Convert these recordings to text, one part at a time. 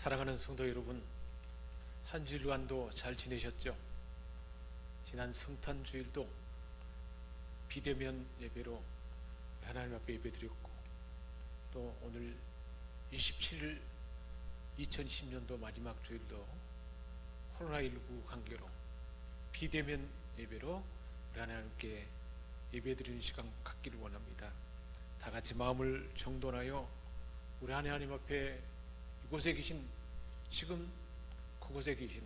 사랑하는 성도 여러분, 한 주일간도 잘 지내셨죠? 지난 성탄 주일도 비대면 예배로 하나님 앞에 예배드렸고, 또 오늘 27일 2020년도 마지막 주일도 코로나19 관계로 비대면 예배로 우리 하나님께 예배드리는 시간 갖기를 원합니다. 다 같이 마음을 정돈하여 우리 하나님 앞에 이곳에 계신, 지금 그곳에 계신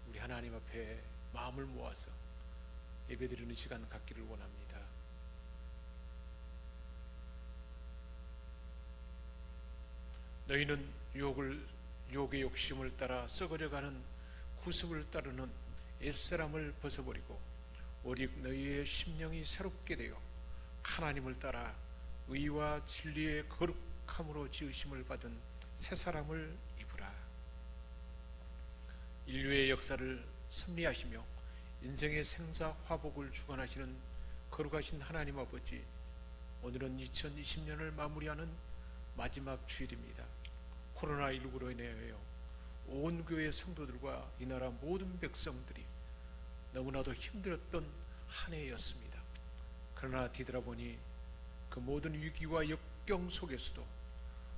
우리 하나님 앞에 마음을 모아서 예배드리는 시간 갖기를 원합니다. 너희는 유혹의 욕심을 따라 썩어져가는 구습을 따르는 옛사람을 벗어버리고 오직 너희의 심령이 새롭게 되어 하나님을 따라 의와 진리의 거룩함으로 지으심을 받은 새 사람을 입으라. 인류의 역사를 섭리하시며 인생의 생사 화복을 주관하시는 거룩하신 하나님 아버지, 오늘은 2020년을 마무리하는 마지막 주일입니다. 코로나19로 인하여 온 교회 성도들과 이 나라 모든 백성들이 너무나도 힘들었던 한 해였습니다. 그러나 뒤돌아보니 그 모든 위기와 역경 속에서도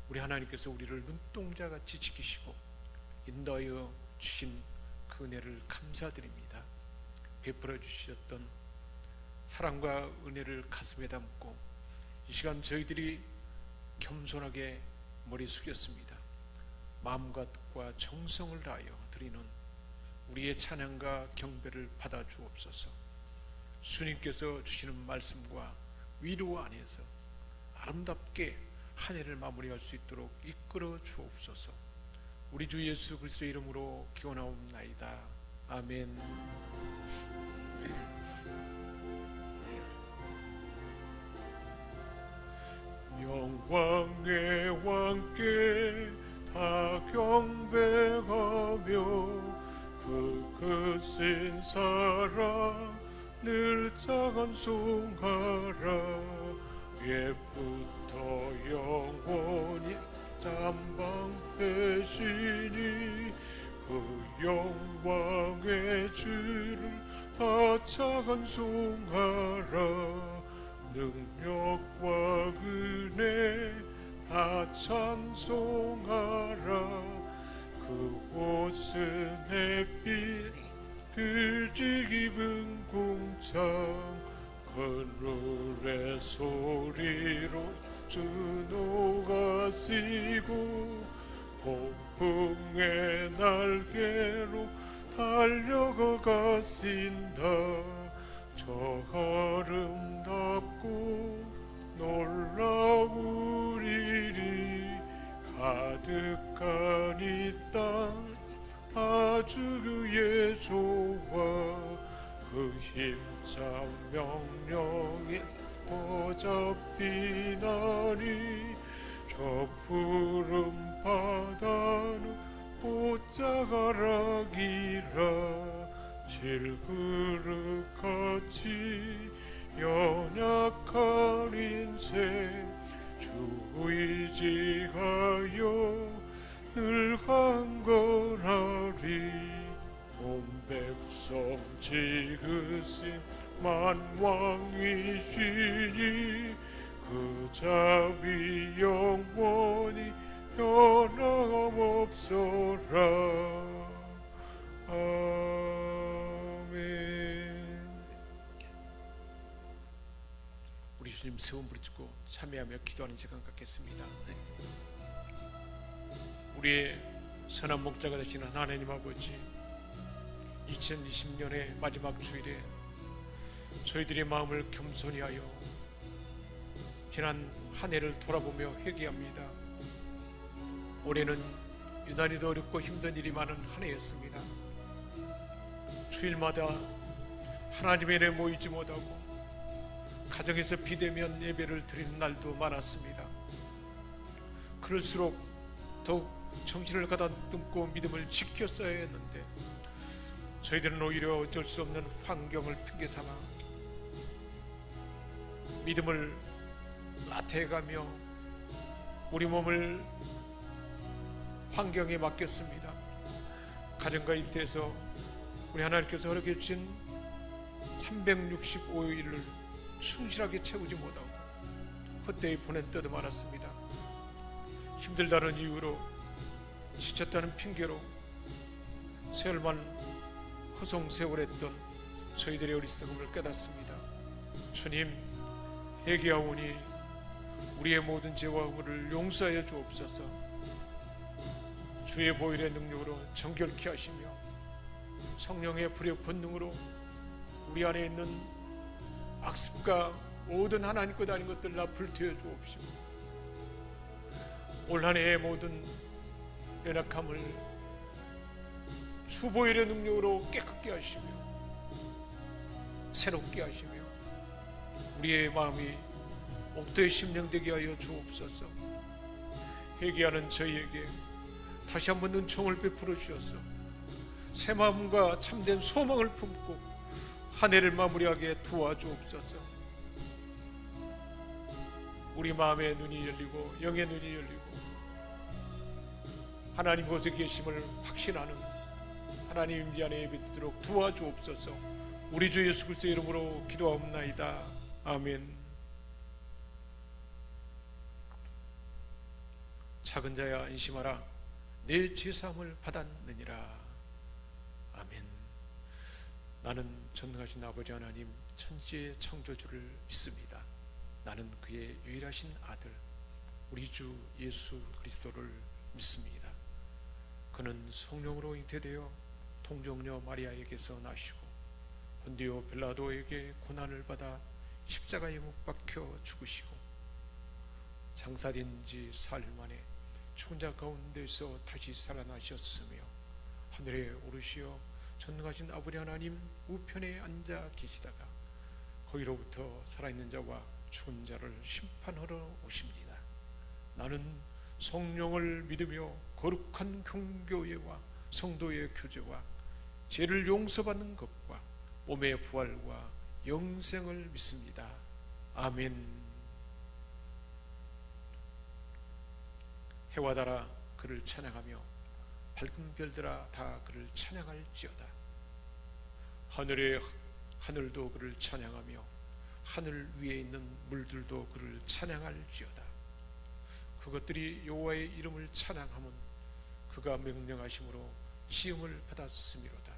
우리 하나님께서 우리를 눈동자같이 지키시고 인도하여 주신 그 은혜를 감사드립니다. 베풀어 주셨던 사랑과 은혜를 가슴에 담고 이 시간 저희들이 겸손하게 머리 숙였습니다. 마음과 뜻과 정성을 다하여 드리는 우리의 찬양과 경배를 받아 주옵소서. 주님께서 주시는 말씀과 위로 안에서 아름답게 한 해를 마무리할 수 있도록 이끌어 주옵소서. 우리 주 예수 그리스도의 이름으로 기원하옵나이다. 아멘. 영광의 왕께 다 경배하며 그 크신 사랑 늘 찬송하라. 옛부터 영원히 잠방되시니 그 영광의 주를 다 찬송하라. 능력과 은혜 다 찬송하라. 그곳은 햇빛 그지 입은 궁창 그늘의 소리로 주노가 쓰고 폭풍의 날개로 달려가 가신다. 저 아름답고 놀라운 일이 가득한 이 땅 다 주의 조와 그 힘찬 명령에 더 잡히나니 저 푸른 바다는 옷자가락이라. 질그릇같이 연약한 인생 주 의지하여 늘 강건하리. 온 백성 지으신 만왕이시니 그 자비 영원히 변함없어라. 아멘. 우리 주님 세운 부르짖고 참여하며 기도하는 시간 갖겠습니다. 우리의 선한 목자가 되시는 하나님 아버지, 2020년의 마지막 주일에 저희들의 마음을 겸손히 하여 지난 한 해를 돌아보며 회개합니다. 올해는 유난히도 어렵고 힘든 일이 많은 한 해였습니다. 주일마다 하나님의 은혜에 모이지 못하고 가정에서 비대면 예배를 드리는 날도 많았습니다. 그럴수록 더욱 정신을 가다듬고 믿음을 지켰어야 했는데 저희들은 오히려 어쩔 수 없는 환경을 핑계삼아 믿음을 나태해가며 우리 몸을 환경에 맡겼습니다. 가정과 일터에서 우리 하나님께서 허락해 주신 365일을 충실하게 채우지 못하고 헛되이 보낸 때도 많았습니다. 힘들다는 이유로, 지쳤다는 핑계로 세월만 허송세월했던 저희들의 어리석음을 깨닫습니다. 주님, 회개하오니 우리의 모든 죄와 허물을 용서하여 주옵소서. 주의 보혈의 능력으로 정결케 하시며 성령의 불의 권능으로 우리 안에 있는 악습과 모든 하나님 것 아닌 것들 다 불태워 주옵시고, 올 한 해의 모든 연약함을 주 보혈의 능력으로 깨끗게 하시며 새롭게 하시며 우리의 마음이 옥도의 심령되게 하여 주옵소서. 회개하는 저희에게 다시 한번 은총을 베풀어 주셔서 새 마음과 참된 소망을 품고 한 해를 마무리하게 도와주옵소서. 우리 마음의 눈이 열리고 영의 눈이 열리고 하나님 곳에 계심을 확신하는 하나님 임재 안에 예배드리도록 도와주옵소서. 우리 주 예수 그리스도의 이름으로 기도하옵나이다. 아멘. 작은 자야 안심하라, 내 죄사함을 받았느니라. 아멘. 나는 전능하신 아버지 하나님 천지의 창조주를 믿습니다. 나는 그의 유일하신 아들 우리 주 예수 그리스도를 믿습니다. 그는 성령으로 잉태되어 동정녀 마리아에게서 나시고 본디오 빌라도에게 고난을 받아 십자가에 못 박혀 죽으시고 장사된 지 사흘 만에 죽은 자 가운데서 다시 살아나셨으며 하늘에 오르시어 전능하신 아버지 하나님 우편에 앉아 계시다가 거기로부터 살아있는 자와 죽은 자를 심판하러 오십니다. 나는 성령을 믿으며 거룩한 공교회와 성도의 교제와 죄를 용서받는 것과 몸의 부활과 영생을 믿습니다. 아멘. 해와 달아 그를 찬양하며 밝은 별들아 다 그를 찬양할지어다. 하늘도 그를 찬양하며 하늘 위에 있는 물들도 그를 찬양할지어다. 그것들이 여호와의 이름을 찬양하면 그가 명령하심으로 시험을 받았음이로다.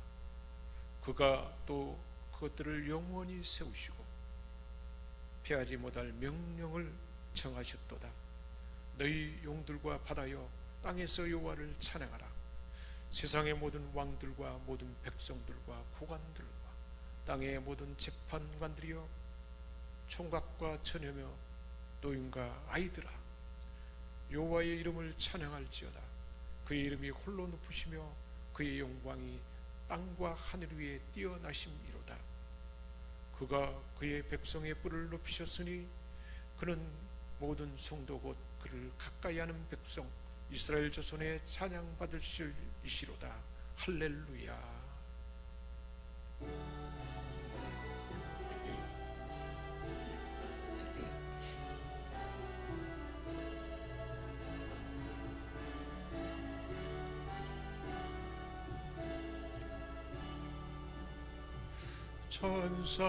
그가 또 그것들을 영원히 세우시고 피하지 못할 명령을 정하셨도다. 너희 용들과 바다여 땅에서 여호와를 찬양하라. 세상의 모든 왕들과 모든 백성들과 고관들과 땅의 모든 재판관들이여 총각과 처녀며 노인과 아이들아 여호와의 이름을 찬양할지어다. 그의 이름이 홀로 높으시며 그의 영광이 땅과 하늘 위에 뛰어나심이로다. 그가 그의 백성의 뿔을 높이셨으니 그는 모든 성도 곧 그를 가까이 하는 백성 이스라엘 자손의 찬양 받으실 이시로다. 할렐루야.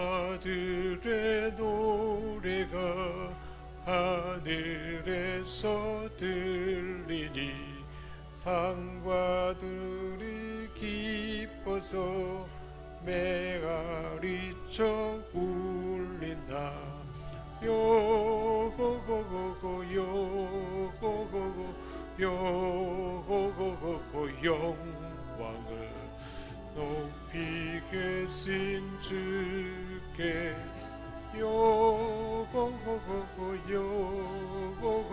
천사들의 노래가 하늘에서 들리니 상과들이 기뻐서 메아리쳐 울린다. 요호호호호 요호호호 요호호호 영광을 높이 계신 주께 요호호호 요호호호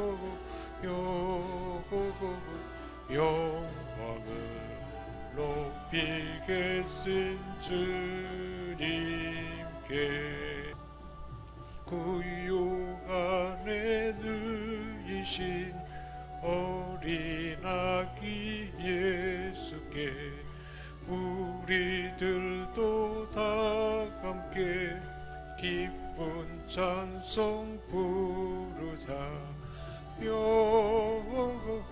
요호호호 영광을 높이 계신 주님께 구유 안에 누이신 어린 아기 예수께 우리들도 다 함께 기쁜 찬송 부르자. 요호호호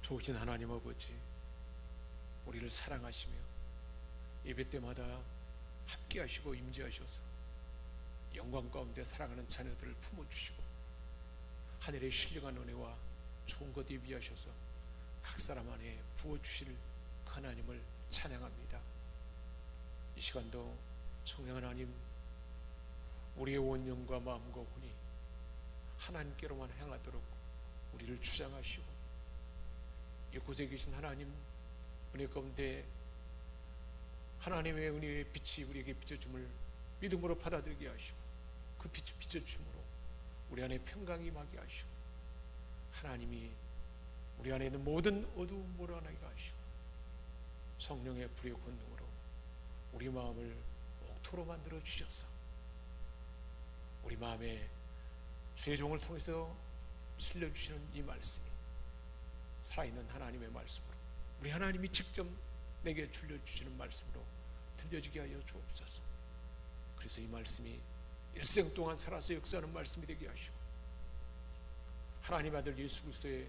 좋으신 하나님 아버지, 우리를 사랑하시며 예배 때마다 함께 하시고 임재하셔서 영광 가운데 사랑하는 자녀들을 품어주시고 하늘의 신령한 은혜와 좋은 것 예비하셔서 각 사람 안에 부어주실 그 하나님을 찬양합니다. 이 시간도 성령 하나님, 우리의 원념과 마음과 혼이 하나님께로만 향하도록 우리를 주장하시고, 이곳에 계신 하나님 은혜 가운데 하나님의 은혜의 빛이 우리에게 비춰줌을 믿음으로 받아들이게 하시고, 그 빛을 비춰줌으로 우리 안에 평강이 임하게 하시고, 하나님이 우리 안에 있는 모든 어두움 몰아내게 하시고, 성령의 불의 권능으로 우리 마음을 옥토로 만들어 주셔서 우리 마음에 주의 종을 통해서 실려주시는 이 말씀이 살아있는 하나님의 말씀으로, 우리 하나님이 직접 내게 들려주시는 말씀으로 들려지게 하여 주옵소서. 그래서 이 말씀이 일생 동안 살아서 역사하는 말씀이 되게 하시고, 하나님 아들 예수 그리스도의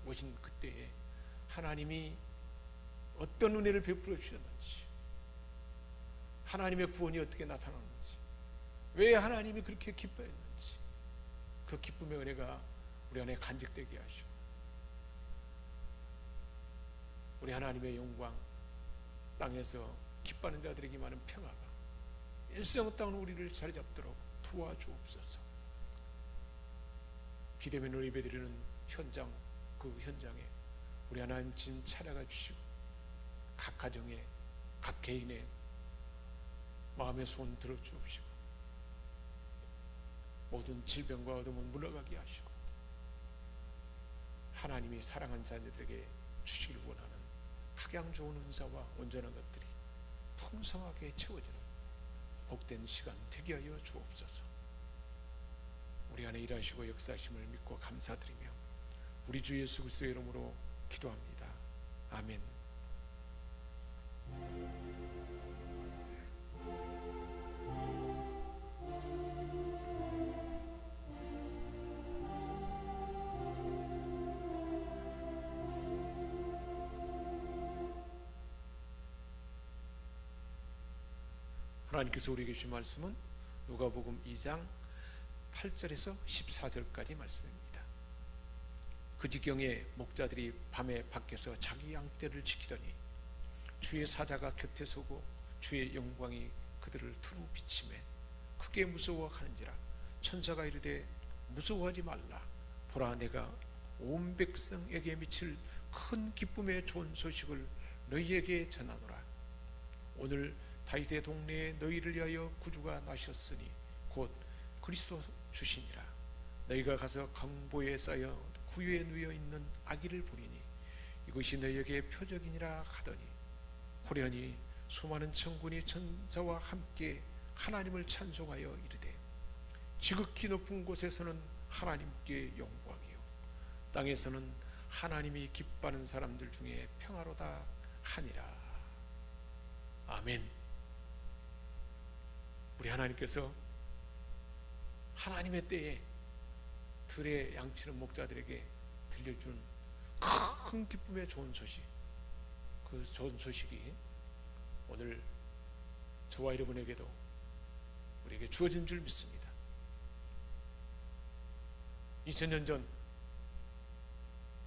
오신 그때에 하나님이 어떤 은혜를 베풀어 주셨는지, 하나님의 구원이 어떻게 나타났는지, 왜 하나님이 그렇게 기뻐했는지, 그 기쁨의 은혜가 우리 안에 간직되게 하시고, 우리 하나님의 영광, 땅에서 기뻐하는 자들에게 많은 평화가 일생 땅은 우리를 자리 잡도록 도와주옵소서. 비대면으로 예배드리는 현장, 그 현장에 우리 하나님 진 찾아가 주시고, 각 가정에, 각 개인의 마음의 소원 들어주옵시고, 모든 질병과 어둠을 물러가게 하시고, 하나님이 사랑한 자녀들에게 주시길 원하는 각양 좋은 은사와 온전한 것들이 풍성하게 채워지는 복된 시간 되게 하여 주옵소서. 우리 안에 일하시고 역사하심을 믿고 감사드리며 우리 주 예수 그리스도의 이름으로 기도합니다. 아멘. 하나님께서 우리에게 주신 말씀은 누가복음 2장 8절에서 14절까지 말씀입니다. 그 지경에 목자들이 밤에 밖에서 자기 양떼를 지키더니 주의 사자가 곁에 서고 주의 영광이 그들을 두루 비치매 크게 무서워하는지라. 천사가 이르되 무서워하지 말라. 보라, 내가 온 백성에게 미칠 큰 기쁨의 좋은 소식을 너희에게 전하노라. 오늘 다윗의 동네에 너희를 위하여 구주가 나셨으니 곧 그리스도 주시니라. 너희가 가서 강보에 쌓여 구유에 누워 있는 아기를 보리니 이것이 너희에게 표적이니라 하더니, 고려니 수많은 천군이 천사와 함께 하나님을 찬송하여 이르되, 지극히 높은 곳에서는 하나님께 영광이요 땅에서는 하나님이 기뻐하는 사람들 중에 평화로다 하니라. 아멘. 우리 하나님께서 하나님의 때에 들에 양치는 목자들에게 들려준 큰 기쁨의 좋은 소식, 그 좋은 소식이 오늘 저와 여러분에게도 우리에게 주어진 줄 믿습니다. 2000년 전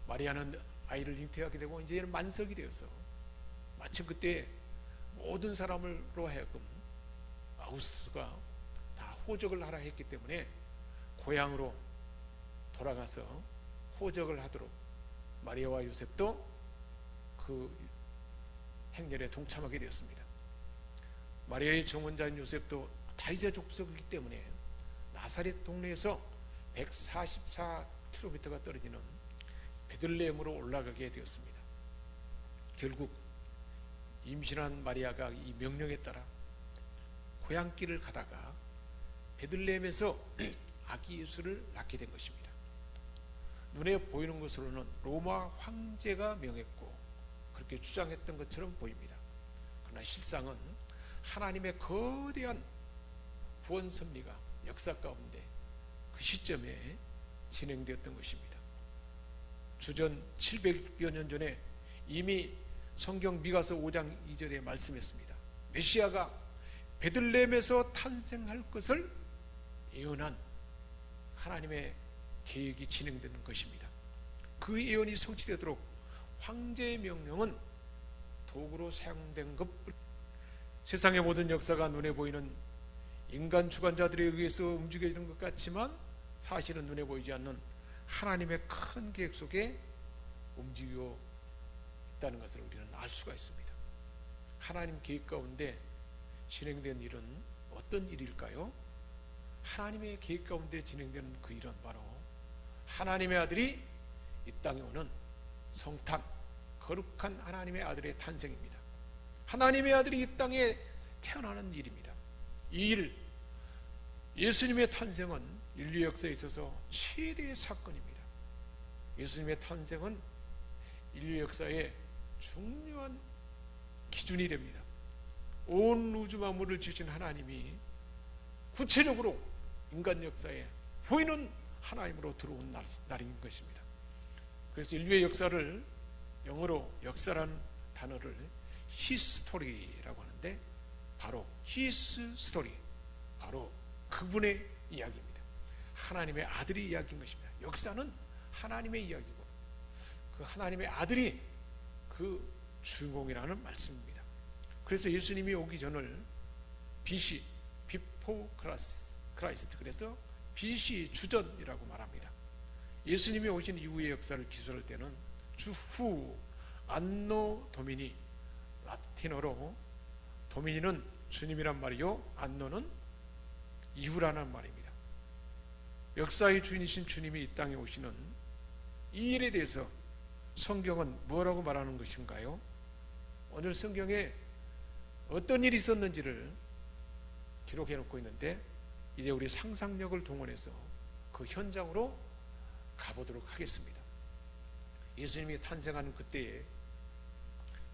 마리아는 아이를 잉태하게 되고 이제는 만석이 되어서 마침 그때 모든 사람으로 하여금 아우구스투스가 다 호적을 하라 했기 때문에 고향으로 돌아가서 호적을 하도록 마리아와 요셉도 그 행렬에 동참하게 되었습니다. 마리아의 정혼자인 요셉도 다윗의 족속이기 때문에 나사렛 동네에서 144km가 떨어지는 베들레헴으로 올라가게 되었습니다. 결국 임신한 마리아가 이 명령에 따라 고향길을 가다가 베들레헴에서 아기 예수를 낳게 된 것입니다. 눈에 보이는 것으로는 로마 황제가 명했고 그렇게 주장했던 것처럼 보입니다. 그러나 실상은 하나님의 거대한 구원 섭리가 역사 가운데 그 시점에 진행되었던 것입니다. 주전 700여 년 전에 이미 성경 미가서 5장 2절에 말씀했습니다. 메시아가 베들레헴에서 탄생할 것을 예언한 하나님의 계획이 진행되는 것입니다. 그 예언이 성취되도록 황제의 명령은 도구로 사용된 것. 세상의 모든 역사가 눈에 보이는 인간 주관자들에 의해서 움직여지는 것 같지만 사실은 눈에 보이지 않는 하나님의 큰 계획 속에 움직이고 있다는 것을 우리는 알 수가 있습니다. 하나님 계획 가운데 진행된 일은 어떤 일일까요? 하나님의 계획 가운데 진행되는 그 일은 바로 하나님의 아들이 이 땅에 오는 성탄, 거룩한 하나님의 아들의 탄생입니다. 하나님의 아들이 이 땅에 태어나는 일입니다. 이 일, 예수님의 탄생은 인류 역사에 있어서 최대의 사건입니다. 예수님의 탄생은 인류 역사의 중요한 기준이 됩니다. 온 우주 만물을 지으신 하나님이 구체적으로 인간 역사에 보이는 하나님으로 들어온 날인 것입니다. 그래서 인류의 역사를 영어로 역사라는 단어를 history라고 하는데 바로 his story, 바로 그분의 이야기입니다. 하나님의 아들이 이야기인 것입니다. 역사는 하나님의 이야기고 그 하나님의 아들이 그 주인공이라는 말씀입니다. 그래서 예수님이 오기 전을 BC, Before Christ, 그래서 BC 주전이라고 말합니다. 예수님이 오신 이후의 역사를 기술할 때는 주후, 안노 도미니, 라틴어로 도미니는 주님이란 말이요, 안노는 이후라는 말입니다. 역사의 주인이신 주님이 이 땅에 오시는 이 일에 대해서 성경은 뭐라고 말하는 것인가요? 오늘 성경에 어떤 일이 있었는지를 기록해 놓고 있는데 이제 우리 상상력을 동원해서 그 현장으로 가보도록 하겠습니다. 예수님이 탄생하는 그때에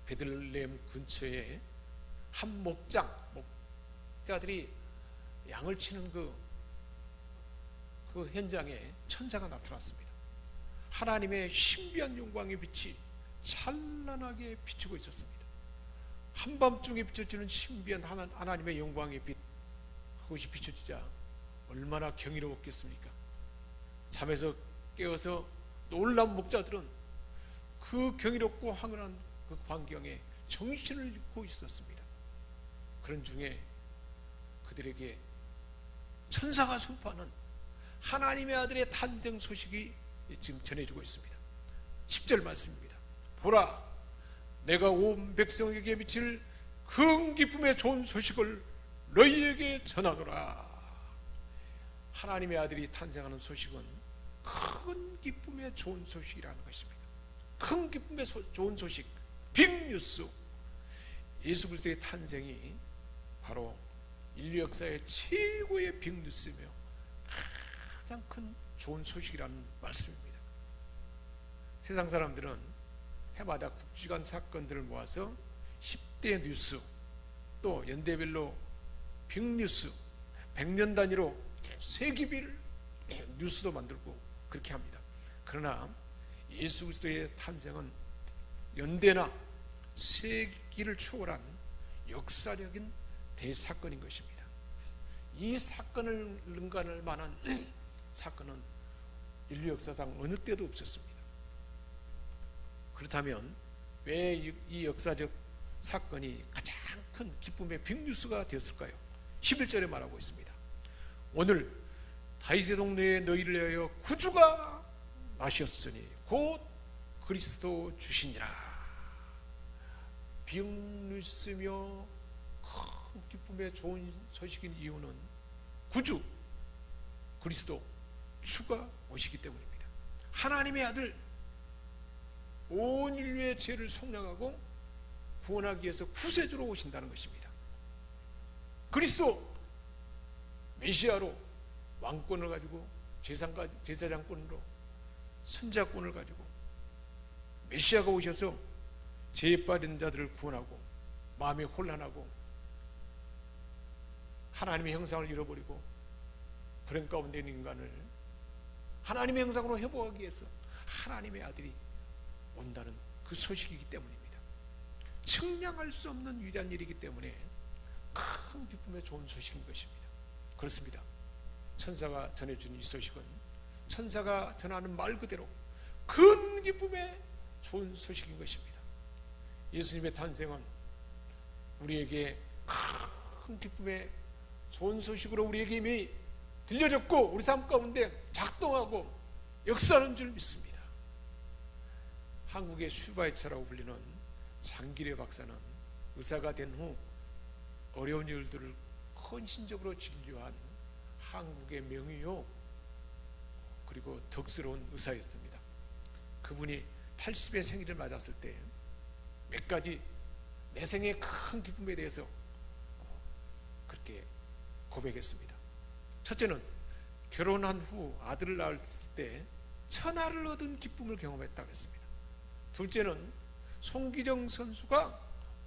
베들레헴 근처에 한 목자들이 양을 치는 그 현장에 천사가 나타났습니다. 하나님의 신비한 영광의 빛이 찬란하게 비추고 있었습니다. 한밤중에 비춰지는 신비한 하나님의 영광의 빛, 그것이 비춰지자 얼마나 경이로웠겠습니까? 잠에서 깨어서 놀란 목자들은 그 경이롭고 황홀한 그 광경에 정신을 잃고 있었습니다. 그런 중에 그들에게 천사가 선포하는 하나님의 아들의 탄생 소식이 지금 전해지고 있습니다. 10절 말씀입니다. 보라, 내가 온 백성에게 미칠 큰 기쁨의 좋은 소식을 너희에게 전하노라. 하나님의 아들이 탄생하는 소식은 큰 기쁨의 좋은 소식이라는 것입니다. 큰 기쁨의 좋은 소식, 빅뉴스. 예수 그리스도의 탄생이 바로 인류 역사의 최고의 빅뉴스이며 가장 큰 좋은 소식이라는 말씀입니다. 세상 사람들은 해마다 국지관 사건들을 모아서 10대 뉴스, 또 연대별로 빅뉴스, 100년 단위로 세기별 뉴스도 만들고 그렇게 합니다. 그러나 예수 그리스도의 탄생은 연대나 세기를 초월한 역사적인 대사건인 것입니다. 이 사건을 능가할 만한 사건은 인류 역사상 어느 때도 없었습니다. 그렇다면 왜 이 역사적 사건이 가장 큰 기쁨의 빅뉴스가 되었을까요? 11절에 말하고 있습니다. 오늘 다윗의 동네에 너희를 위하여 구주가 나셨으니 곧 그리스도 주시니라. 빅뉴스며 큰 기쁨의 좋은 소식인 이유는 구주 그리스도 주가 오시기 때문입니다. 하나님의 아들, 온 인류의 죄를 속량하고 구원하기 위해서 구세주로 오신다는 것입니다. 그리스도 메시아로 왕권을 가지고 제사장권으로 선자권을 가지고 메시아가 오셔서 죄에 빠진 자들을 구원하고 마음이 혼란하고 하나님의 형상을 잃어버리고 불행 가운데 있는 인간을 하나님의 형상으로 회복하기 위해서 하나님의 아들이 온다는 그 소식이기 때문입니다. 측량할 수 없는 위대한 일이기 때문에 큰 기쁨의 좋은 소식인 것입니다. 그렇습니다. 천사가 전해준 이 소식은 천사가 전하는 말 그대로 큰 기쁨의 좋은 소식인 것입니다. 예수님의 탄생은 우리에게 큰 기쁨의 좋은 소식으로 우리에게 이미 들려졌고 우리 삶 가운데 작동하고 역사하는 줄 믿습니다. 한국의 슈바이처라고 불리는 장기래 박사는 의사가 된 후 어려운 일들을 헌신적으로 진료한 한국의 명의요 그리고 덕스러운 의사였습니다. 그분이 80의 생일을 맞았을 때 몇 가지 내 생의 큰 기쁨에 대해서 그렇게 고백했습니다. 첫째는 결혼한 후 아들을 낳았을 때 천하를 얻은 기쁨을 경험했다고 했습니다. 둘째는 송기정 선수가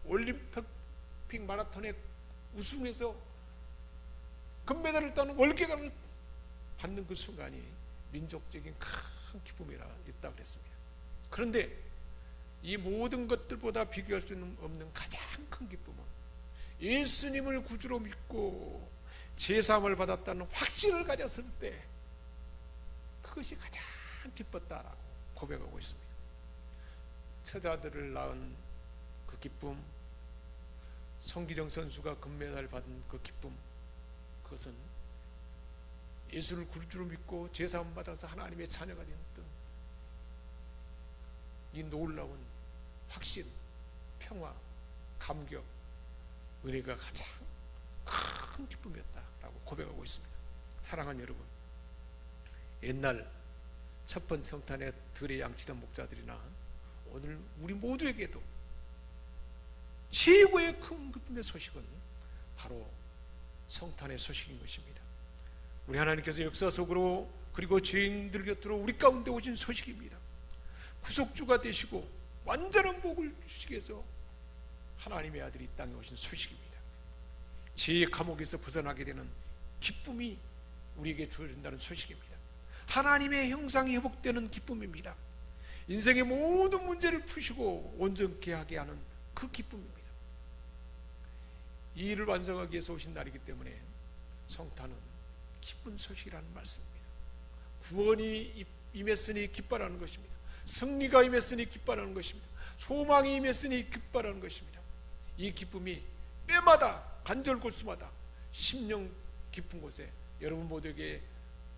올림픽 마라톤에 우승해서 금메달을 따는 월계관을 받는 그 순간이 민족적인 큰 기쁨이라 있다고 그랬습니다. 그런데 이 모든 것들보다 비교할 수 없는 가장 큰 기쁨은 예수님을 구주로 믿고 제사함을 받았다는 확신을 가졌을 때 그것이 가장 기뻤다라고 고백하고 있습니다. 처자들을 낳은 그 기쁨, 송기정 선수가 금메달을 받은 그 기쁨, 그것은 예수를 구주로 믿고 제사함 받아서 하나님의 자녀가 되었던 이 놀라운 확신, 평화, 감격, 은혜가 가장 큰 기쁨이었다라고 고백하고 있습니다. 사랑하는 여러분, 옛날 첫 번째 성탄에 들에 양치던 목자들이나 오늘 우리 모두에게도 최고의 큰 기쁨의 소식은 바로 성탄의 소식인 것입니다. 우리 하나님께서 역사 속으로 그리고 죄인들 곁으로 우리 가운데 오신 소식입니다. 구속주가 되시고 완전한 복을 주시기 위해서 하나님의 아들이 이 땅에 오신 소식입니다. 죄의 감옥에서 벗어나게 되는 기쁨이 우리에게 주어진다는 소식입니다. 하나님의 형상이 회복되는 기쁨입니다. 인생의 모든 문제를 푸시고 온전케 하게 하는 그 기쁨입니다. 이 일을 완성하기 위해서 오신 날이기 때문에 성탄은 기쁜 소식이라는 말씀입니다. 구원이 임했으니 기뻐하는 것입니다. 승리가 임했으니 기뻐하는 것입니다. 소망이 임했으니 기뻐하는 것입니다. 이 기쁨이 때마다 간절골수마다 심령 깊은 곳에 여러분 모두에게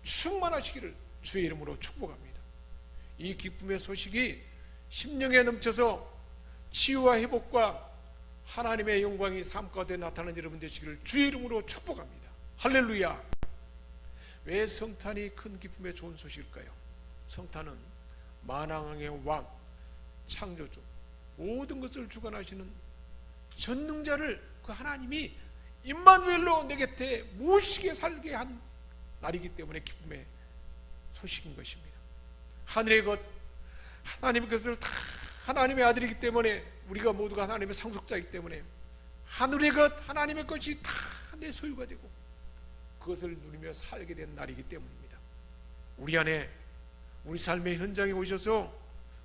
충만하시기를 주의 이름으로 축복합니다. 이 기쁨의 소식이 심령에 넘쳐서 치유와 회복과 하나님의 영광이 삶 가운데 나타나는 여러분 되시기를 주의 이름으로 축복합니다. 할렐루야. 왜 성탄이 큰 기쁨의 좋은 소식일까요? 성탄은 만왕의 왕, 창조주, 모든 것을 주관하시는 전능자를 그 하나님이 임마누엘로 내 곁에 모시게 살게 한 날이기 때문에 기쁨의 소식인 것입니다. 하늘의 것, 하나님의 것을 다 하나님의 아들이기 때문에 우리가 모두가 하나님의 상속자이기 때문에 하늘의 것, 하나님의 것이 다 내 소유가 되고 그것을 누리며 살게 된 날이기 때문입니다. 우리 안에 우리 삶의 현장에 오셔서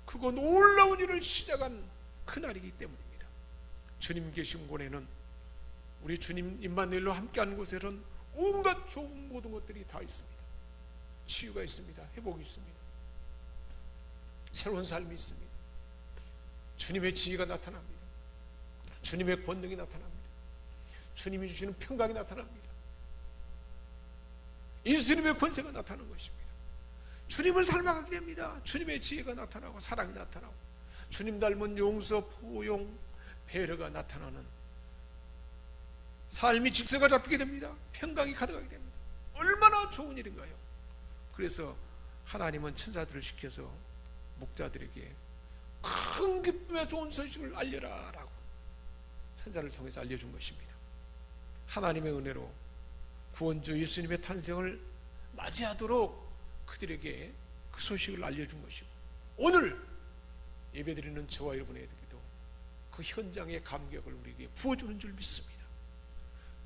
그거 놀라운 일을 시작한 그날이기 때문입니다. 주님 계신 곳에는 우리 주님 임마누엘로 함께하는 곳에는 온갖 좋은 모든 것들이 다 있습니다. 치유가 있습니다. 회복이 있습니다. 새로운 삶이 있습니다. 주님의 지혜가 나타납니다. 주님의 권능이 나타납니다. 주님이 주시는 평강이 나타납니다. 예수님의 권세가 나타나는 것입니다. 주님을 닮아가게 됩니다. 주님의 지혜가 나타나고 사랑이 나타나고 주님 닮은 용서, 포용, 배려가 나타나는 삶이 질서가 잡히게 됩니다. 평강이 가득하게 됩니다. 얼마나 좋은 일인가요? 그래서 하나님은 천사들을 시켜서 목자들에게 큰 기쁨의 좋은 소식을 알려라 라고 천사를 통해서 알려준 것입니다. 하나님의 은혜로 구원주 예수님의 탄생을 맞이하도록 그들에게 그 소식을 알려준 것이고 오늘 예배드리는 저와 여러분에게도 그 현장의 감격을 우리에게 부어주는 줄 믿습니다.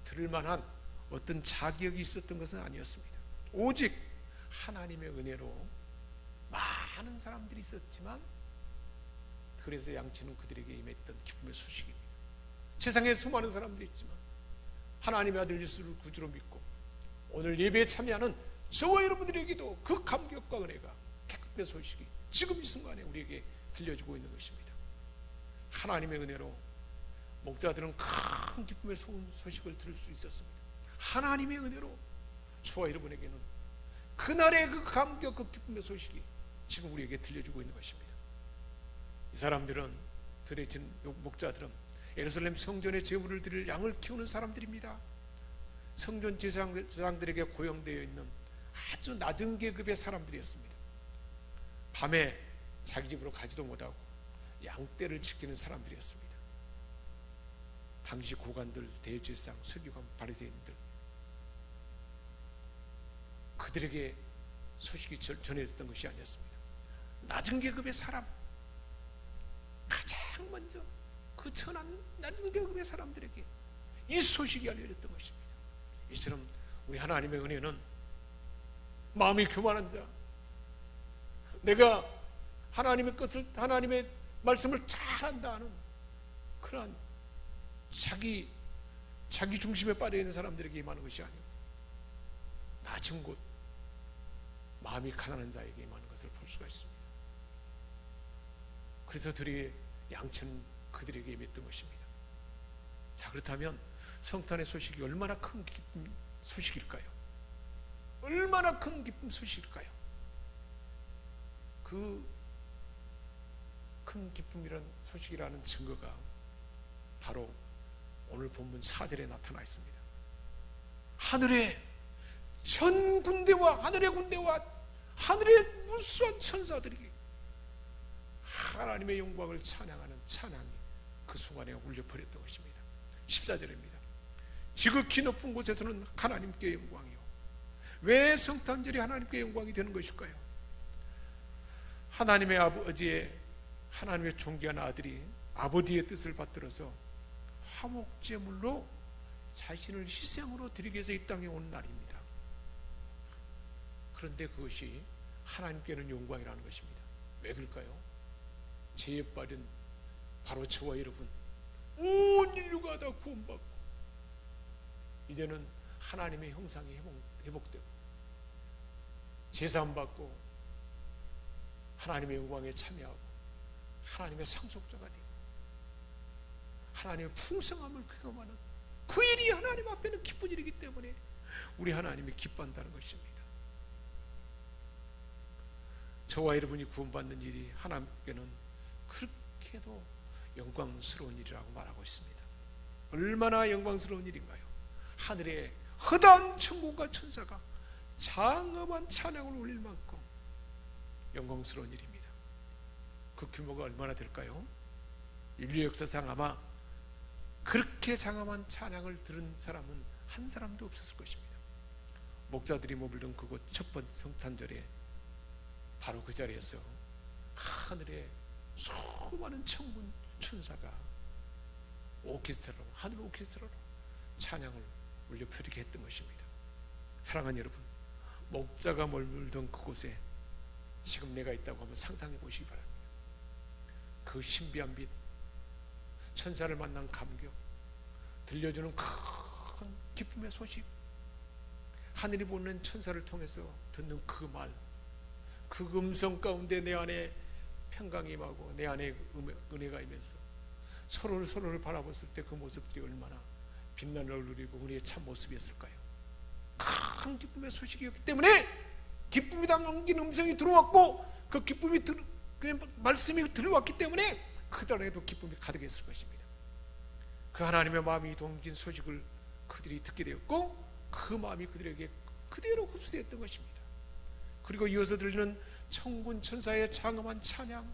들을 만한 어떤 자격이 있었던 것은 아니었습니다. 오직 하나님의 은혜로 많은 사람들이 있었지만 그래서 양치는 그들에게 임했던 기쁨의 소식입니다. 세상에 수많은 사람들이 있지만 하나님의 아들 예수를 구주로 믿고 오늘 예배에 참여하는 저와 여러분들에게도 그 감격과 은혜가 기쁨의 소식이 지금 이 순간에 우리에게 들려주고 있는 것입니다. 하나님의 은혜로 목자들은 큰 기쁨의 소식을 들을 수 있었습니다. 하나님의 은혜로 저와 여러분에게는 그날의 그 감격, 그 기쁨의 소식이 지금 우리에게 들려주고 있는 것입니다. 이 사람들은, 들에진 목자들은 예루살렘 성전에 제물을 드릴 양을 키우는 사람들입니다. 성전 제사장들에게 고용되어 있는 아주 낮은 계급의 사람들이었습니다. 밤에 자기 집으로 가지도 못하고 양떼를 지키는 사람들이었습니다. 당시 고관들, 대제사장, 서기관, 바리새인들, 그들에게 소식이 전해졌던 것이 아니었습니다. 낮은 계급의 사람, 가장 먼저 그 천한 낮은 계급의 사람들에게 이 소식이 알려졌던 것입니다. 이처럼 우리 하나님의 은혜는 마음이 교만한 자, 내가 하나님의 것을, 하나님의 말씀을 잘한다 하는 그러한 자기 중심에 빠져 있는 사람들에게 임하는 것이 아니고 낮은 곳, 마음이 가난한 자에게 임하는 것을 볼 수가 있습니다. 그래서 들의 양처는 그들에게 임했던 것입니다. 자, 그렇다면 성탄의 소식이 얼마나 큰 기쁨 소식일까요? 얼마나 큰 기쁨 소식일까요? 그 큰 기쁨이란 소식이라는 증거가 바로 오늘 본문 4절에 나타나 있습니다. 하늘의 전 군대와 하늘의 군대와 하늘의 무수한 천사들이 하나님의 영광을 찬양하는 찬양이 그 순간에 울려 퍼졌던 것입니다. 14절입니다. 지극히 높은 곳에서는 하나님께 영광이요. 왜 성탄절이 하나님께 영광이 되는 것일까요? 하나님의 아버지의, 하나님의 존귀한 아들이 아버지의 뜻을 받들어서 화목제물로 자신을 희생으로 드리기 위해서 이 땅에 온 날입니다. 그런데 그것이 하나님께는 영광이라는 것입니다. 왜 그럴까요? 죄에 빠진 바로 저와 여러분, 온 인류가 다 구원받고 이제는 하나님의 형상이 회복되고 제사함받고 하나님의 영광에 참여하고 하나님의 상속자가 되고 하나님의 풍성함을 경험하는 그 일이 하나님 앞에는 기쁜 일이기 때문에 우리 하나님이 기뻐한다는 것입니다. 저와 여러분이 구원받는 일이 하나님께는 그렇게도 영광스러운 일이라고 말하고 있습니다. 얼마나 영광스러운 일인가요? 하늘에 허다한 천군과 천사가 장엄한 찬양을 올릴 만큼 영광스러운 일입니다. 그 규모가 얼마나 될까요? 인류 역사상 아마 그렇게 장엄한 찬양을 들은 사람은 한 사람도 없었을 것입니다. 목자들이 머물던 그곳 첫 번째 성탄절에 바로 그 자리에서 하늘에 수많은 천군 천사가 오케스트라로, 하늘 오케스트라로 찬양을 울려 퍼지게 했던 것입니다. 사랑하는 여러분, 목자가 머물던 그곳에 지금 내가 있다고 한번 상상해 보시기 바랍니다. 그 신비한 빛, 천사를 만난 감격, 들려주는 큰 기쁨의 소식, 하늘이 보낸 천사를 통해서 듣는 그 말, 그 음성 가운데 내 안에 평강이 임하고 내 안에 은혜가 임해서 서로를 바라봤을 때 그 모습들이 얼마나 빛나는 얼굴이고 은혜의 참 모습이었을까요? 큰 기쁨의 소식이었기 때문에 기쁨이 담긴 음성이 들어왔고 그 기쁨이 그 말씀이 들어왔기 때문에 그들에도 기쁨이 가득했을 것입니다. 그 하나님의 마음이 담긴 소식을 그들이 듣게 되었고 그 마음이 그들에게 그대로 흡수되었던 것입니다. 그리고 이어서 들리는 천군 천사의 장엄한 찬양,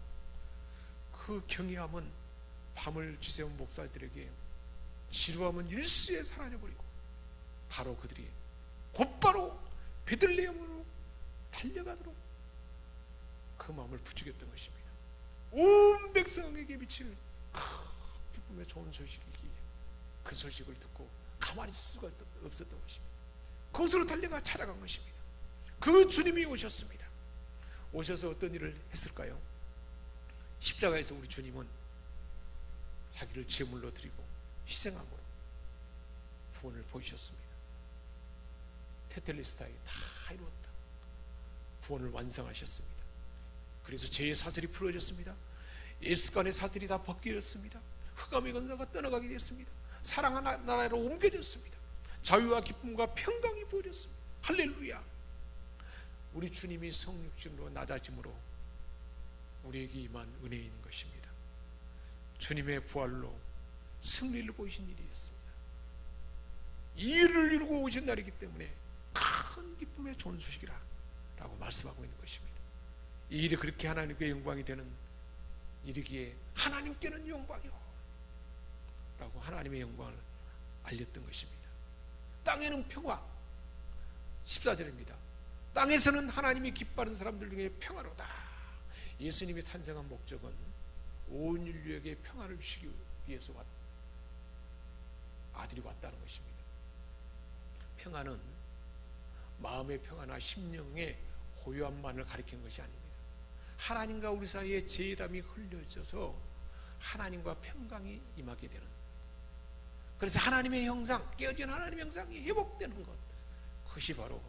그 경외함은 밤을 지새운 목사들에게 지루함은 일시에 사라져버리고 바로 그들이 곧바로 베들레헴으로 달려가도록 그 마음을 부추겼던 것입니다. 온 백성에게 미칠 기쁨의 좋은 소식이기에 그 소식을 듣고 가만히 있을 수가 없었던 것입니다. 그곳으로 달려가 찾아간 것입니다. 그 주님이 오셨습니다. 오셔서 어떤 일을 했을까요? 십자가에서 우리 주님은 자기를 제물로 드리고 희생함으로 구원을 보이셨습니다. 테텔레스타이 다 이루었다. 구원을 완성하셨습니다. 그래서 죄의 사슬이 풀어졌습니다. 예수간의 사슬이 다 벗겨졌습니다. 흑암의 권세가 떠나가게 됐습니다. 사랑하는 나라로 옮겨졌습니다. 자유와 기쁨과 평강이 보여졌습니다. 할렐루야. 우리 주님이 성육신으로 낮아짐으로 우리에게 임한 은혜인 것입니다. 주님의 부활로 승리를 보이신 일이었습니다. 이 일을 이루고 오신 날이기 때문에 큰 기쁨의 좋은 소식이라 라고 말씀하고 있는 것입니다. 이 일이 그렇게 하나님께 영광이 되는 일이기에 하나님께는 영광이요 라고 하나님의 영광을 알렸던 것입니다. 땅에는 평화. 14절입니다. 땅에서는 하나님이 기뻐하는 사람들 중에 평화로다. 예수님이 탄생한 목적은 온 인류에게 평화를 주시기 위해서 아들이 왔다는 것입니다. 평화는 마음의 평화나 심령의 고요함만을 가리키는 것이 아닙니다. 하나님과 우리 사이에 제담이 흘려져서 하나님과 평강이 임하게 되는, 그래서 하나님의 형상, 깨어진 하나님의 형상이 회복되는 것, 그것이 바로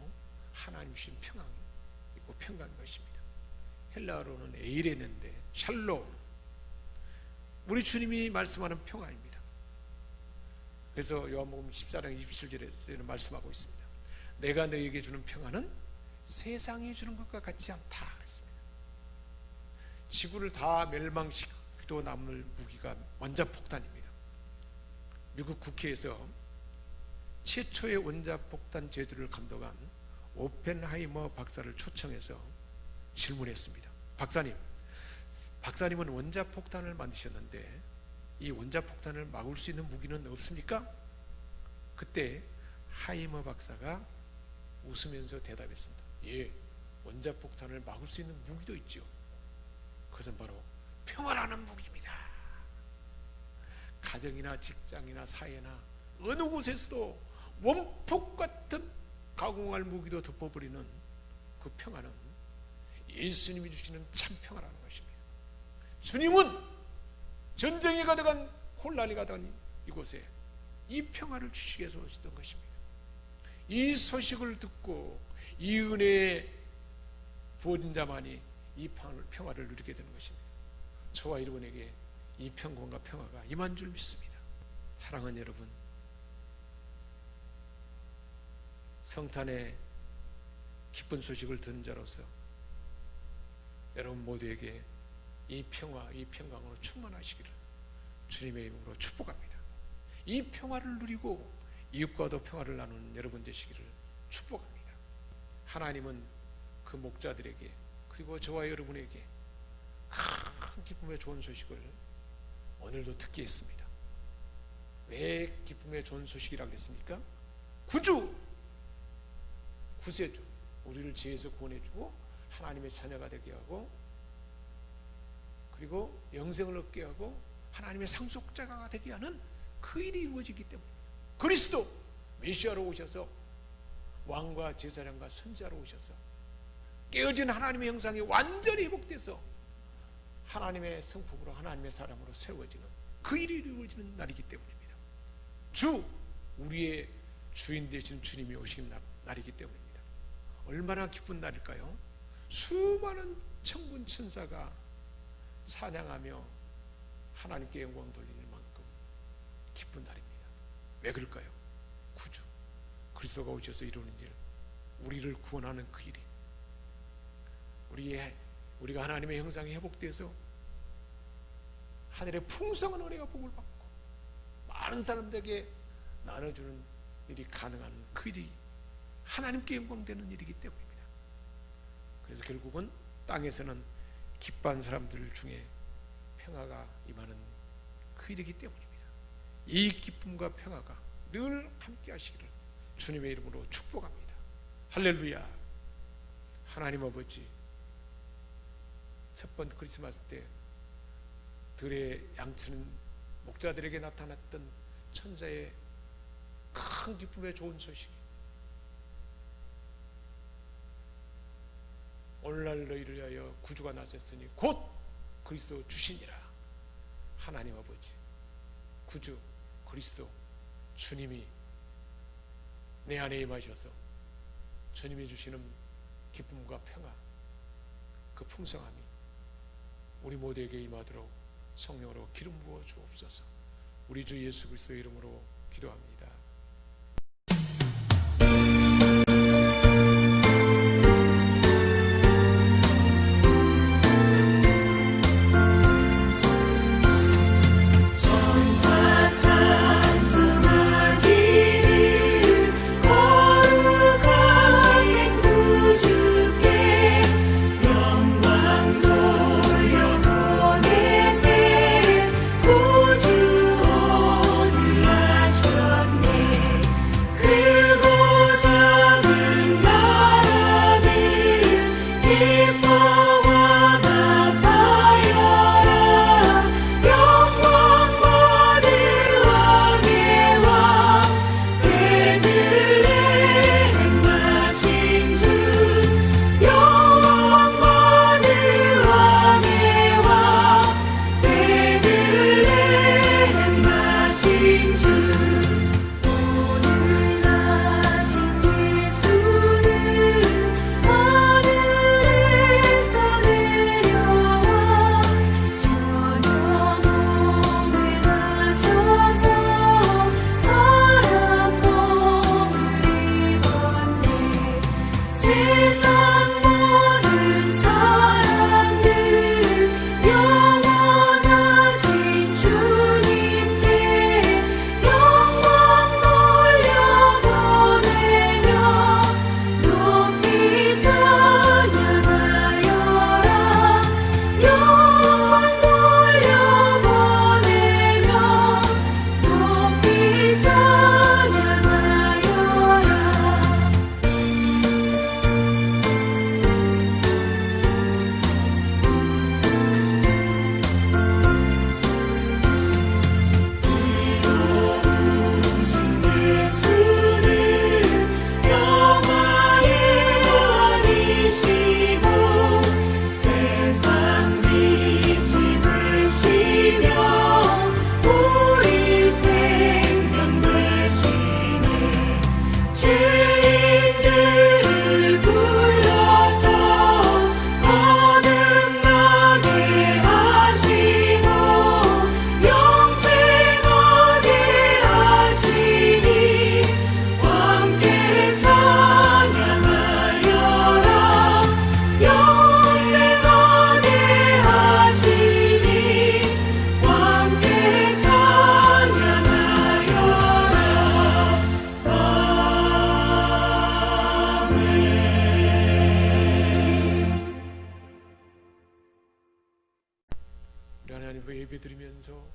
하나님 주신 평강이고 평강인 것입니다. 헬라어로는 에이레는데 샬롬, 우리 주님이 말씀하는 평화입니다. 그래서 요한복음 14장 27절에는 말씀하고 있습니다. 내가 너에게 주는 평화는 세상이 주는 것과 같지 않다 했습니다. 지구를 다 멸망시키도 남을 무기가 원자폭탄입니다. 미국 국회에서 최초의 원자폭탄 제조를 감독한 오펜하이머 박사를 초청해서 질문했습니다. 박사님은 원자폭탄을 만드셨는데 이 원자폭탄을 막을 수 있는 무기는 없습니까? 그때 하이머 박사가 웃으면서 대답했습니다. 예, 원자폭탄을 막을 수 있는 무기도 있죠. 그것은 바로 평화라는 무기입니다. 가정이나 직장이나 사회나 어느 곳에서도 원폭 같은 가공할 무기도 덮어버리는 그 평화는 예수님이 주시는 참 평화라는 것입니다. 주님은 전쟁이 가득한 혼란이 가득한 이곳에 이 평화를 주시기 위해서 오시던 것입니다. 이 소식을 듣고 이 은혜에 부어진 자만이 이 평화를 누리게 되는 것입니다. 저와 여러분에게 이 평강과 평화가 임한 줄 믿습니다. 사랑하는 여러분, 성탄의 기쁜 소식을 듣는 자로서 여러분 모두에게 이 평화, 이 평강으로 충만하시기를 주님의 이름으로 축복합니다. 이 평화를 누리고 이웃과도 평화를 나누는 여러분 되시기를 축복합니다. 하나님은 그 목자들에게 그리고 저와 여러분에게 큰 기쁨의 좋은 소식을 오늘도 듣게 했습니다. 왜 기쁨의 좋은 소식이라고 했습니까? 구주, 구세주, 우리를 죄에서 구원해주고 하나님의 자녀가 되게 하고 그리고 영생을 얻게 하고 하나님의 상속자가 되게 하는 그 일이 이루어지기 때문입니다. 그리스도 메시아로 오셔서 왕과 제사장과 선지자로 오셔서 깨어진 하나님의 형상이 완전히 회복돼서 하나님의 성품으로 하나님의 사람으로 세워지는 그 일이 이루어지는 날이기 때문입니다. 우리의 주인 되신 주님이 오신 날이기 때문입니다. 얼마나 기쁜 날일까요? 수많은 천군 천사가 찬양하며 하나님께 영광 돌리는 만큼 기쁜 날입니다. 왜 그럴까요? 구주 그리스도가 오셔서 이루는 일, 우리를 구원하는 그 일이, 우리가 하나님의 형상이 회복돼서 하늘의 풍성한 은혜가 복을 받고 많은 사람들에게 나눠주는 일이 가능한 그 일이 하나님께 영광되는 일이기 때문입니다. 그래서 결국은 땅에서는 기뻐하는 사람들 중에 평화가 임하는 그 일이기 때문입니다. 이 기쁨과 평화가 늘 함께 하시기를 주님의 이름으로 축복합니다. 할렐루야. 하나님 아버지, 첫 번 크리스마스 때 들의 양치는 목자들에게 나타났던 천사의 큰 기쁨의 좋은 소식이 오늘날 너희를 위하여 구주가 나셨으니 곧 그리스도 주시니라. 하나님 아버지, 구주 그리스도 주님이 내 안에 임하셔서 주님이 주시는 기쁨과 평화, 그 풍성함이 우리 모두에게 임하도록 성령으로 기름 부어 주옵소서. 우리 주 예수 그리스도의 이름으로 기도합니다. 예배드리면서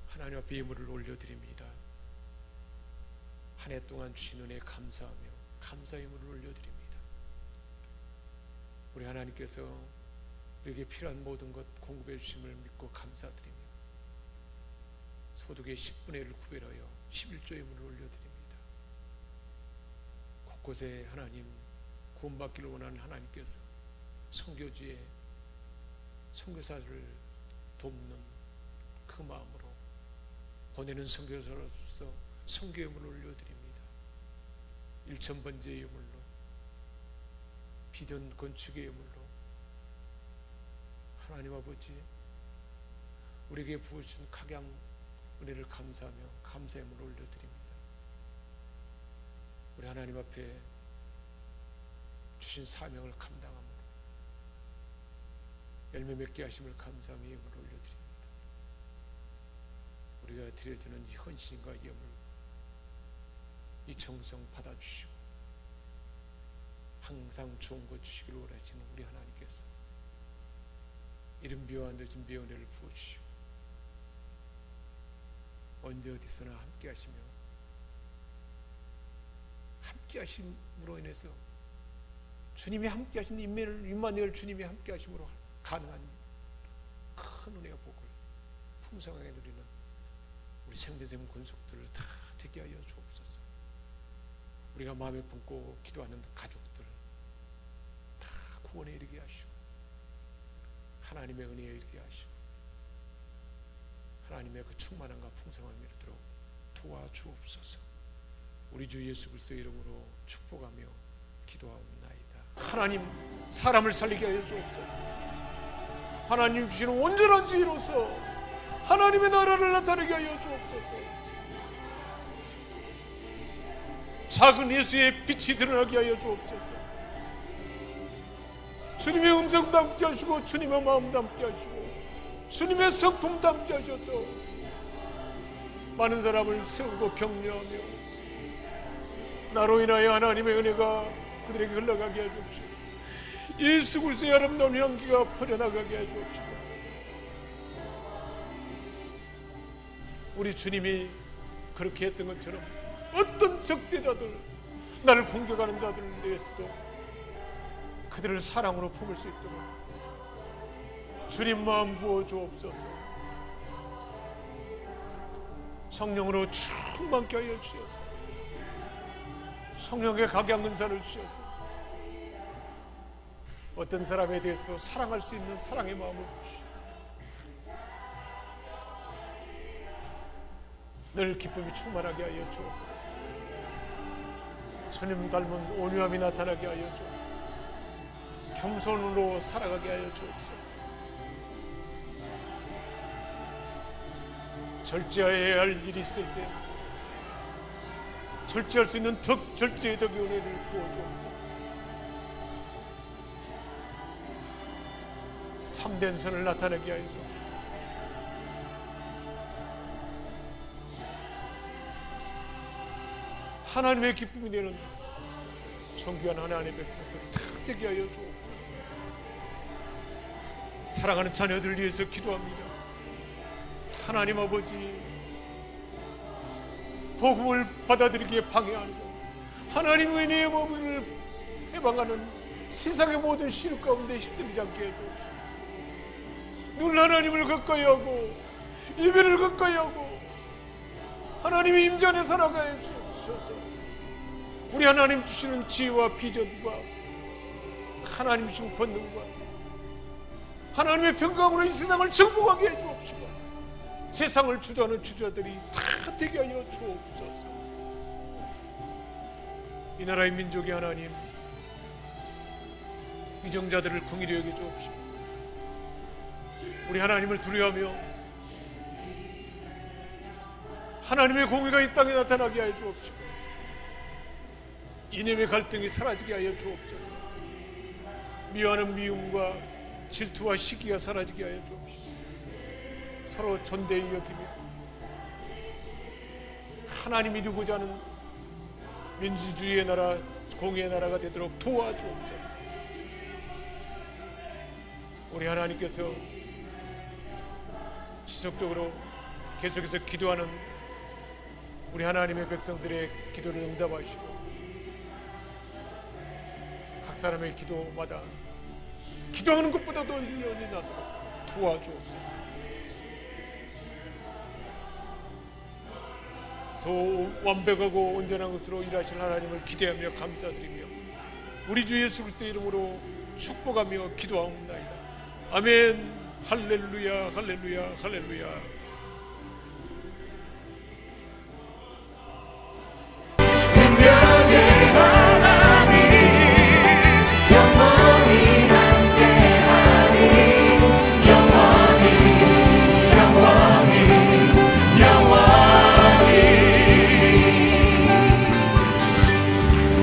하나님 앞에 예물을 올려드립니다. 한 해 동안 주신 은혜에 감사하며 감사 예물을 올려드립니다. 우리 하나님께서 우리에게 필요한 모든 것 공급해 주심을 믿고 감사드리며 소득의 10분의 1을 구별하여 11조 예물을 올려드립니다. 곳곳에 하나님 구원받기를 원하는 하나님께서 선교지에 선교사를 돕는 그 마음으로 보내는 선교사로서 선교 예물을 올려드립니다. 1,000번째 예물로, 비전 건축의 예물로 하나님 아버지 우리에게 부으신 각양 은혜를 감사하며 감사 예물을 올려드립니다. 우리 하나님 앞에 주신 사명을 감당함으로 열매 맺게 하심을 감사하며 예물을 올려드립니다. 우리가 드려지는 이 헌신과 예물, 이 정성 받아주시고 항상 좋은 것 주시기를 원하시는 우리 하나님께서 이른 비와 늦은 비의 은혜를 부어주시고 언제 어디서나 함께 하시며 함께 하심으로 인해서 주님이 함께 하신 임마누엘 주님이 함께 하심으로 가능한 큰 은혜와 복을 풍성하게 누리는 우리 생명샘 권속들을 다 되게 하여 주옵소서. 우리가 마음에 품고 기도하는 가족들 다 구원에 이르게 하시고 하나님의 은혜에 이르게 하시고 하나님의 그 충만함과 풍성함을 이루도록 도와주옵소서. 우리 주 예수 그리스도의 이름으로 축복하며 기도하옵나이다. 하나님, 사람을 살리게 하여 주옵소서. 하나님 주시는 온전한 주의로서 하나님의 나라를 나타내게 하여 주옵소서. 작은 예수의 빛이 드러나게 하여 주옵소서. 주님의 음성 담게 하시고 주님의 마음 담게 하시고 주님의 성품 담게 하셔서 많은 사람을 세우고 격려하며 나로 인하여 하나님의 은혜가 그들에게 흘러가게 해 주옵시고 예수 그리스도의 아름다운 향기가 퍼져나가게 해 주옵시고 우리 주님이 그렇게 했던 것처럼 어떤 적대자들, 나를 공격하는 자들을 위해서도 그들을 사랑으로 품을 수 있도록 주님 마음 부어 주옵소서. 성령으로 충만케 하여 주셔서 성령의 각양 은사를 주셔서 어떤 사람에 대해서도 사랑할 수 있는 사랑의 마음을 주시고 늘 기쁨이 충만하게 하여 주옵소서. 주님 닮은 온유함이 나타나게 하여 주옵소서. 겸손으로 살아가게 하여 주옵소서. 절제해야 할 일이 있을 때 절제할 수 있는 절제의 덕의 은혜를 부어 주옵소서. 참된 선을 나타내게 하여 주옵소서. 하나님의 기쁨이 되는 존귀한 하나님의 백성들을 다 되게 하여 주옵소서. 사랑하는 자녀들을 위해서 기도합니다. 하나님 아버지, 복음을 받아들이기에 방해하고 하나님의 은혜의 몸을 해방하는 세상의 모든 시력 가운데 휩쓸리지 않게 해주옵소서. 늘 하나님을 가까이 하고 예배를 가까이 하고 하나님의 임재 안에 살아가야 주셔서 우리 하나님 주시는 지혜와 비전과 하나님 주신 권능과 하나님의 평강으로 이 세상을 정복하게 해 주옵시고 세상을 주도하는 주자들이 다 되게 하여 주옵소서. 이 나라의 민족의 하나님, 위정자들을 긍휼히 여겨 주옵시고 우리 하나님을 두려워하며 하나님의 공의가 이 땅에 나타나게 하여 주옵시고 이념의 갈등이 사라지게 하여 주옵소서. 미워하는 미움과 질투와 시기가 사라지게 하여 주옵시고 서로 존대히 여기며 하나님이 이루고자 하는 민주주의의 나라, 공의의 나라가 되도록 도와주옵소서. 우리 하나님께서 지속적으로 계속해서 기도하는 우리 하나님의 백성들의 기도를 응답하시고 각 사람의 기도마다 기도하는 것보다 더 인연이 나도록 도와주옵소서. 더 완벽하고 온전한 것으로 일하실 하나님을 기대하며 감사드리며 우리 주 예수 그리스도의 이름으로 축복하며 기도하옵나이다. 아멘. 할렐루야, 할렐루야, 할렐루야.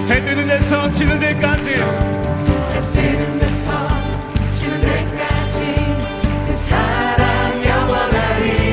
해 뜨는 데서 지는 데까지 해 뜨는 데서 지는 데까지 그 사랑 영원하리.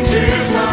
주사